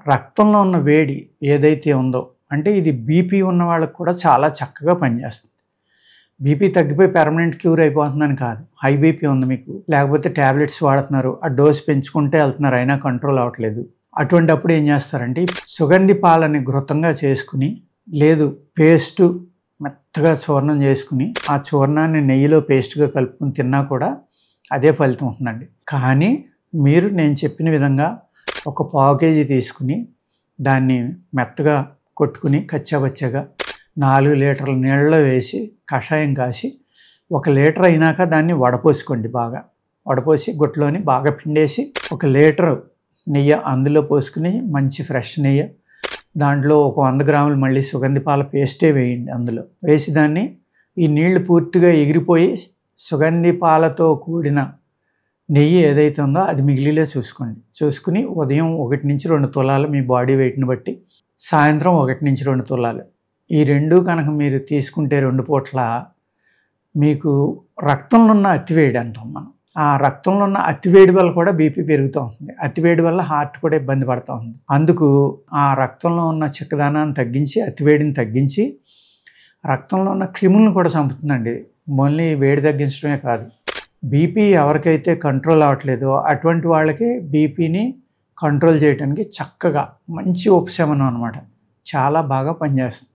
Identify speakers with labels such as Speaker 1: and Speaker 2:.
Speaker 1: రక్తంలో ఉన్న వేడి ఏదైతే ఉందో అంటే ఇది బీపీ ఉన్న వాళ్ళకి కూడా చాలా చక్కగా పనిచేస్తుంది. బీపీ తగ్గిపోయి పెర్మనెంట్ క్యూర్ అయిపోతుందని కాదు. హై బీపీ ఉంది మీకు, లేకపోతే టాబ్లెట్స్ వాడుతున్నారు, ఆ డోస్ పెంచుకుంటే వెళ్తున్నారు, అయినా కంట్రోల్ అవ్వట్లేదు. అటువంటప్పుడు ఏం చేస్తారంటే సుగంధి పాలని ఘృతంగా చేసుకుని, లేదు పేస్టు మెత్తగా చూర్ణం చేసుకుని, ఆ చూర్ణాన్ని నెయ్యిలో పేస్ట్గా కలుపుకుని తిన్నా కూడా అదే ఫలితం ఉంటుందండి. కానీ మీరు నేను చెప్పిన విధంగా ఒక పావు కేజీ తీసుకుని దాన్ని మెత్తగా కొట్టుకుని కచ్చాబచ్చాగా 4 లీటర్ల నీళ్ళలో వేసి కషాయం కాసి 1 లీటర్ అయినాక దాన్ని వడపోసుకోండి. బాగా వడపోసి గుట్టలోని బాగా పిండేసి 1 లీటర్ నెయ్యి అందులో పోసుకుని, మంచి ఫ్రెష్ నెయ్యి, దాంట్లో ఒక 100 గ్రాములు మళ్ళీ సుగంధి పాల పేస్టే వేయండి. అందులో వేసి దాన్ని ఈ నీళ్లు పూర్తిగా ఎగిరిపోయి సుగంధి పాలతో కూడిన నెయ్యి ఏదైతే ఉందో అది మిగిలిలే చూసుకోండి. చూసుకుని ఉదయం 1 నుంచి 2 తులాలు మీ బాడీ వెయిట్ని బట్టి, సాయంత్రం 1 నుంచి 2 తులాలు, ఈ 2 కనుక మీరు తీసుకుంటే 2 పూట్ల మీకు రక్తంలో ఉన్న అతివేడి అంటాం మనం. ఆ రక్తంలో ఉన్న అతివేడి వల్ల కూడా బీపీ పెరుగుతూ ఉంటుంది. అతివేడి వల్ల హార్ట్ కూడా ఇబ్బంది పడుతూ ఉంది. అందుకు ఆ రక్తంలో ఉన్న చిక్కదనాన్ని తగ్గించి, అతివేడిని తగ్గించి, రక్తంలో ఉన్న క్రిములను కూడా చంపుతుందండి. ఓన్లీ వేడి తగ్గించడమే కాదు, బీపీ ఎవరికైతే కంట్రోల్ అవ్వట్లేదో అటువంటి వాళ్ళకి బీపీని కంట్రోల్ చేయడానికి చక్కగా మంచి ఉపశమనం అనమాట. చాలా బాగా పనిచేస్తుంది.